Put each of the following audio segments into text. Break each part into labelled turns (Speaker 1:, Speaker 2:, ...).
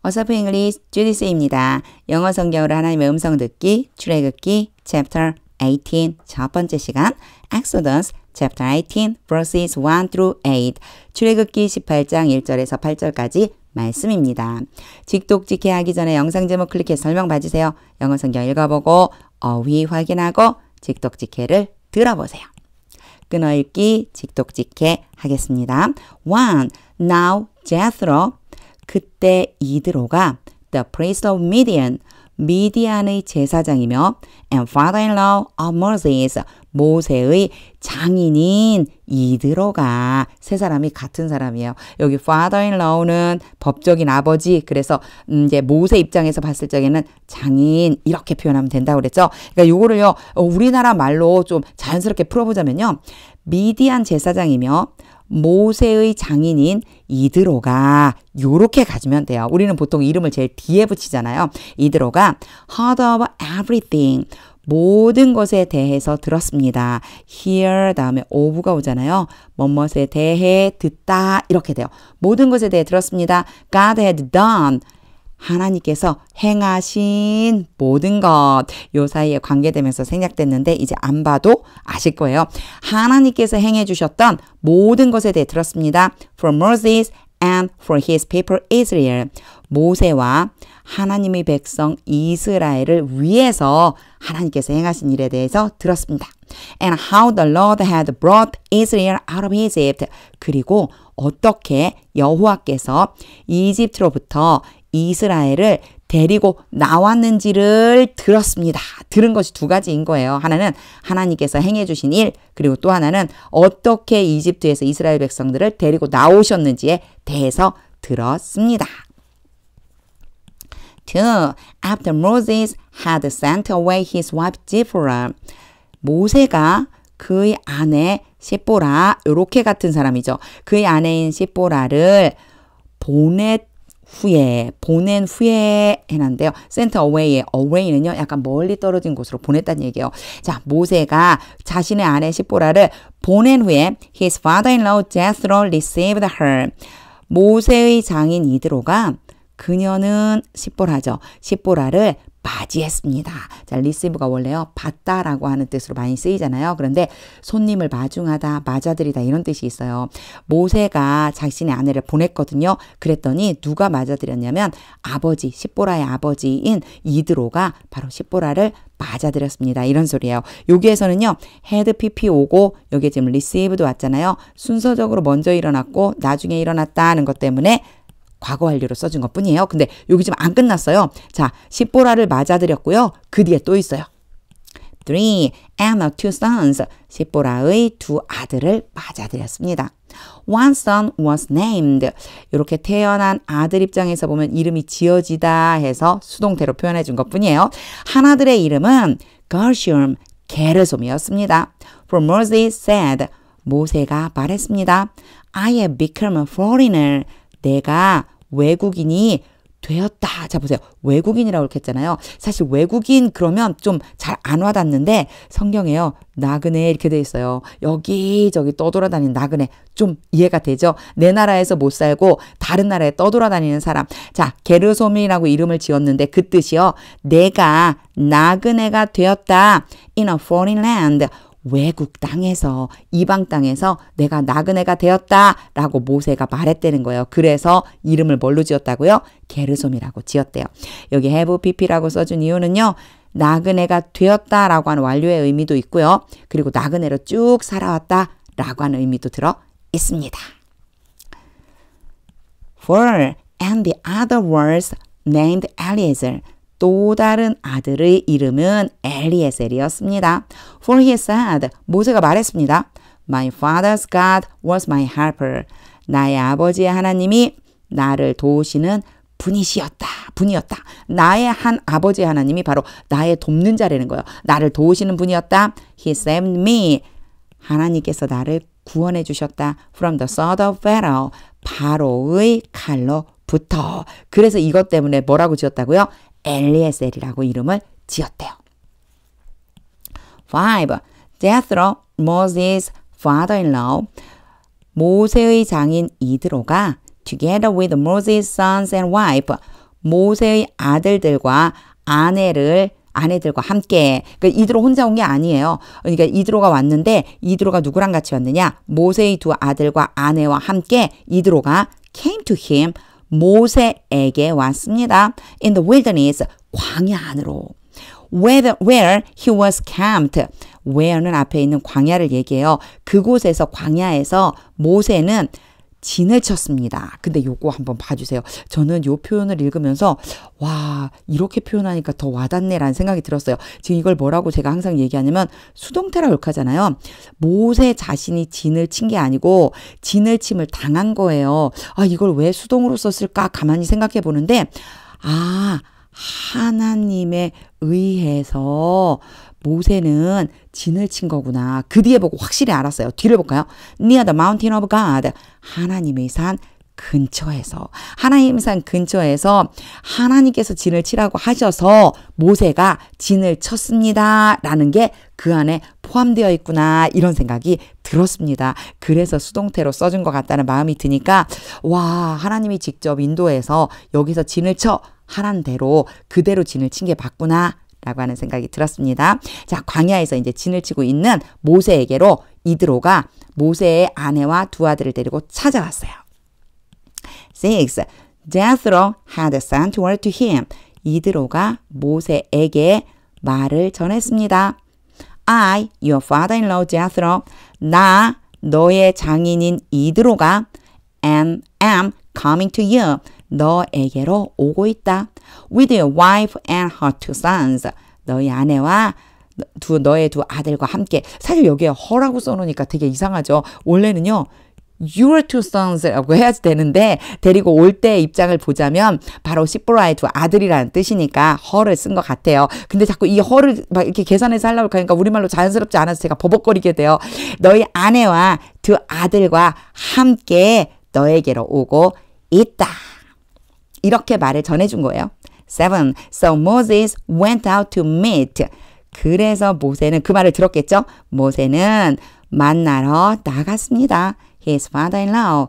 Speaker 1: What's up English? 주디스입니다. 영어 성경으로 하나님의 음성 듣기, 출애굽기 Chapter 18 첫 번째 시간 Exodus Chapter 18 verses 1 through 8 출애굽기 18장 1절에서 8절까지 말씀입니다. 직독직해 하기 전에 영상 제목 클릭해 설명 봐주세요. 영어 성경 읽어보고 어휘 확인하고 직독직해를 들어보세요. 끊어읽기 직독직해 하겠습니다. 1. Now Jethro 그때 이드로가 the priest of Midian 미디안의 제사장이며 and father-in-law of Moses 모세의 장인인 이드로가 세 사람이 같은 사람이에요. 여기 father-in-law는 법적인 아버지 그래서 이제 모세 입장에서 봤을 적에는 장인 이렇게 표현하면 된다고 그랬죠. 그러니까 요거를요 우리나라 말로 좀 자연스럽게 풀어보자면요. 미디안 제사장이며 모세의 장인인 이드로가 요렇게 가지면 돼요. 우리는 보통 이름을 제일 뒤에 붙이잖아요. 이드로가 heard of everything 모든 것에 대해서 들었습니다. hear 다음에 of가 오잖아요. 뭐뭇에 대해 듣다 이렇게 돼요. 모든 것에 대해 들었습니다. God had done 하나님께서 행하신 모든 것 요 사이에 관계되면서 생략됐는데 이제 안 봐도 아실 거예요. 하나님께서 행해 주셨던 모든 것에 대해 들었습니다. For Moses and for his people Israel 모세와 하나님의 백성 이스라엘을 위해서 하나님께서 행하신 일에 대해서 들었습니다. And how the Lord had brought Israel out of Egypt 그리고 어떻게 여호와께서 이집트로부터 이스라엘을 데리고 나왔는지를 들었습니다. 들은 것이 두 가지인 거예요. 하나는 하나님께서 행해 주신 일, 그리고 또 하나는 어떻게 이집트에서 이스라엘 백성들을 데리고 나오셨는지에 대해서 들었습니다. 2. After Moses had sent away his wife Zipporah 모세가 그의 아내 시보라 요렇게 같은 사람이죠. 그의 아내인 시보라를 보낸 후에 해놨는데요. sent away의 away는요. 약간 멀리 떨어진 곳으로 보냈다는 얘기예요. 자, 모세가 자신의 아내 시보라를 보낸 후에 his father-in-law Jethro received her. 모세의 장인 이드로가 그녀는 시보라죠. 시보라를 맞이했습니다. 자, receive가 원래요. 받다라고 하는 뜻으로 많이 쓰이잖아요. 그런데 손님을 마중하다, 맞아들이다 이런 뜻이 있어요. 모세가 자신의 아내를 보냈거든요. 그랬더니 누가 맞아들였냐면 아버지, 시보라의 아버지인 이드로가 바로 시보라를 맞아들였습니다. 이런 소리예요. 여기에서는요. had pp 오고 여기에 지금 received도 왔잖아요. 순서적으로 먼저 일어났고 나중에 일어났다는 것 때문에 과거 완료로 써준 것 뿐이에요. 근데 여기 지금 안 끝났어요. 자, 시보라를 맞아들였고요. 그 뒤에 또 있어요. 3. And the two sons. 시보라의 두 아들을 맞아들였습니다. One son was named. 이렇게 태어난 아들 입장에서 보면 이름이 지어지다 해서 수동태로 표현해 준 것 뿐이에요. 하나들의 이름은 Gershom, 게르솜이었습니다. For Moses said. 모세가 말했습니다. I have become a foreigner. 내가 외국인이 되었다. 자 보세요. 외국인이라고 이렇게 했잖아요. 사실 외국인 그러면 좀 잘 안 와닿는데 성경에요. 나그네 이렇게 돼 있어요. 여기저기 떠돌아다니는 나그네. 좀 이해가 되죠? 내 나라에서 못 살고 다른 나라에 떠돌아다니는 사람. 자, 게르솜이라고 이름을 지었는데 그 뜻이요. 내가 나그네가 되었다. In a foreign land. 외국 땅에서 이방 땅에서 내가 나그네가 되었다라고 모세가 말했다는 거예요. 그래서 이름을 뭘로 지었다고요? 게르솜이라고 지었대요. 여기 have pp라고 써준 이유는요. 나그네가 되었다라고 하는 완료의 의미도 있고요. 그리고 나그네로 쭉 살아왔다라고 하는 의미도 들어 있습니다. 4. And the other was named Eliezer. 또 다른 아들의 이름은 엘리에셀이었습니다. For he said, 모세가 말했습니다. My father's God was my helper. 나의 아버지의 하나님이 나를 도우시는 분이었다. 나의 한 아버지의 하나님이 바로 나의 돕는 자라는 거예요. 나를 도우시는 분이었다. He saved me. 하나님께서 나를 구원해 주셨다. From the sword of Pharaoh. 바로의 칼로부터. 그래서 이것 때문에 뭐라고 지었다고요? 엘리에셀이라고 이름을 지었대요. 5. Jethro, Moses' father-in-law. 모세의 장인 이드로가 together with Moses' sons and wife. 모세의 아들들과 아내들과 함께. 그러니까 이드로 혼자 온 게 아니에요. 그러니까 이드로가 왔는데 이드로가 누구랑 같이 왔느냐? 모세의 두 아들과 아내와 함께 이드로가 came to him. 모세에게 왔습니다. In the wilderness. 광야 안으로. Where he was camped. where는 앞에 있는 광야를 얘기해요. 그곳에서 광야에서 모세는 진을 쳤습니다. 근데 요거 한번 봐주세요. 저는 요 표현을 읽으면서 와 이렇게 표현하니까 더 와닿네라는 생각이 들었어요. 지금 이걸 뭐라고 제가 항상 얘기하냐면 수동태라 욕하잖아요. 모세 자신이 진을 친 게 아니고 진을 침을 당한 거예요. 아 이걸 왜 수동으로 썼을까 가만히 생각해 보는데 하나님에 의해서 모세는 진을 친 거구나. 그 뒤에 보고 확실히 알았어요. 뒤를 볼까요? Near the mountain of God. 하나님의 산 근처에서. 하나님의 산 근처에서 하나님께서 진을 치라고 하셔서 모세가 진을 쳤습니다. 라는 게 그 안에 포함되어 있구나. 이런 생각이 들었습니다. 그래서 수동태로 써준 것 같다는 마음이 드니까 와 하나님이 직접 인도해서 여기서 진을 쳐 하란 대로 그대로 진을 친 게 맞구나. 라고 하는 생각이 들었습니다. 자, 광야에서 이제 진을 치고 있는 모세에게로 이드로가 모세의 아내와 두 아들을 데리고 찾아왔어요. 6. Jethro had sent word to him. 이드로가 모세에게 말을 전했습니다. I, your father-in-law Jethro, 나 너의 장인인 이드로가 am coming to you. 너에게로 오고 있다. With your wife and her two sons. 너의 아내와 너의 두 아들과 함께. 사실 여기에 her라고 써놓으니까 되게 이상하죠. 원래는요. Your two sons라고 해야 되는데 데리고 올 때 입장을 보자면 바로 시보라의 두 아들이라는 뜻이니까 her를 쓴 것 같아요. 근데 자꾸 이 her를 막 이렇게 계산해서 하려고 하니까 우리말로 자연스럽지 않아서 제가 버벅거리게 돼요. 너희 아내와 두 아들과 함께 너에게로 오고 있다. 이렇게 말을 전해준 거예요. 7. So Moses went out to meet. 그래서 모세는 그 말을 들었겠죠? 모세는 만나러 나갔습니다. His father-in-law.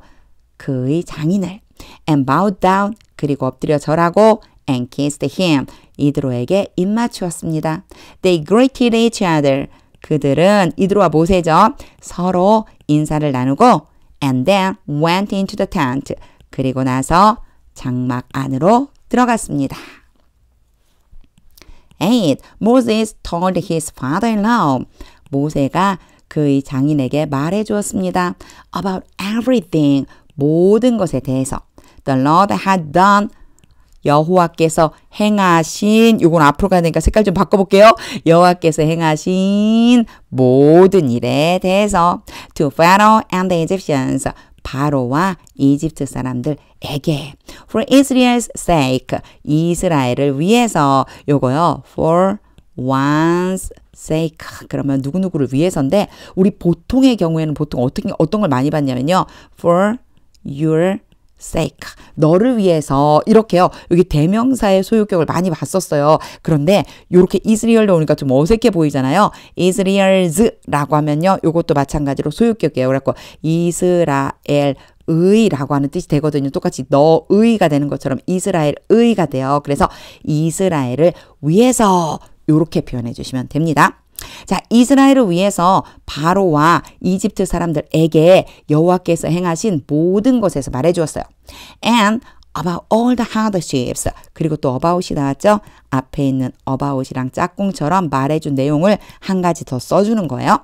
Speaker 1: 그의 장인을. And bowed down. 그리고 엎드려 절하고 and kissed him. 이드로에게 입맞추었습니다. They greeted each other. 그들은 이드로와 모세죠. 서로 인사를 나누고 and then went into the tent. 그리고 나서 장막 안으로 들어갔습니다. 8. Moses told his father-in-law. 모세가 그의 장인에게 말해 주었습니다. About everything. 모든 것에 대해서. The Lord had done. 여호와께서 행하신. 이건 앞으로 가니까 색깔 좀 바꿔볼게요. 여호와께서 행하신 모든 일에 대해서. To Pharaoh and the Egyptians. 바로와 이집트 사람들에게. For Israel's sake. 이스라엘을 위해서. 요거요. For one's sake. 그러면 누구누구를 위해서인데 우리 보통의 경우에는 보통 어떤 걸 많이 봤냐면요. For your sake. 너를 위해서 이렇게요. 여기 대명사의 소유격을 많이 봤었어요. 그런데 이렇게 이스라엘로 오니까 좀 어색해 보이잖아요. Israel's라고 하면요. 이것도 마찬가지로 소유격이에요. 그래서 이스라엘의라고 하는 뜻이 되거든요. 똑같이 너의가 되는 것처럼 이스라엘의가 돼요. 그래서 이스라엘을 위해서 이렇게 표현해 주시면 됩니다. 자, 이스라엘을 위해서 바로와 이집트 사람들에게 여호와께서 행하신 모든 것에서 말해 주었어요. And about all the hardships. 그리고 또 about이 나왔죠. 앞에 있는 about이랑 짝꿍처럼 말해준 내용을 한 가지 더 써주는 거예요.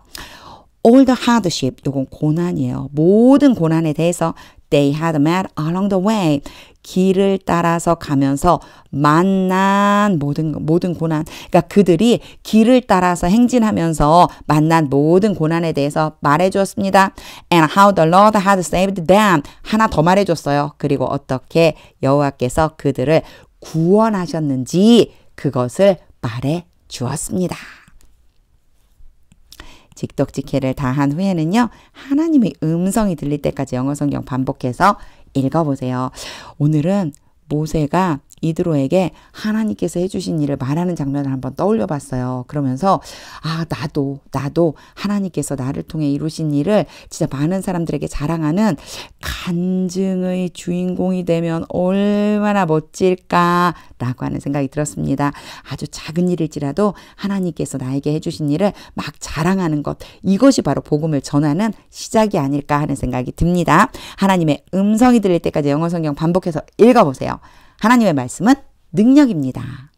Speaker 1: All the hardship. 요건 고난이에요. 모든 고난에 대해서 they had met along the way. 길을 따라서 가면서 만난 모든 고난. 그러니까 그들이 길을 따라서 행진하면서 만난 모든 고난에 대해서 말해 주었습니다. And how the Lord had saved them. 하나 더 말해 줬어요. 그리고 어떻게 여호와께서 그들을 구원하셨는지 그것을 말해 주었습니다. 직독직해를 다 한 후에는요. 하나님의 음성이 들릴 때까지 영어 성경 반복해서 읽어보세요. 오늘은 모세가 이드로에게 하나님께서 해주신 일을 말하는 장면을 한번 떠올려 봤어요. 그러면서 나도 하나님께서 나를 통해 이루신 일을 진짜 많은 사람들에게 자랑하는 간증의 주인공이 되면 얼마나 멋질까라고 하는 생각이 들었습니다. 아주 작은 일일지라도 하나님께서 나에게 해주신 일을 막 자랑하는 것, 이것이 바로 복음을 전하는 시작이 아닐까 하는 생각이 듭니다. 하나님의 음성이 들릴 때까지 영어 성경 반복해서 읽어보세요. 하나님의 말씀은 능력입니다.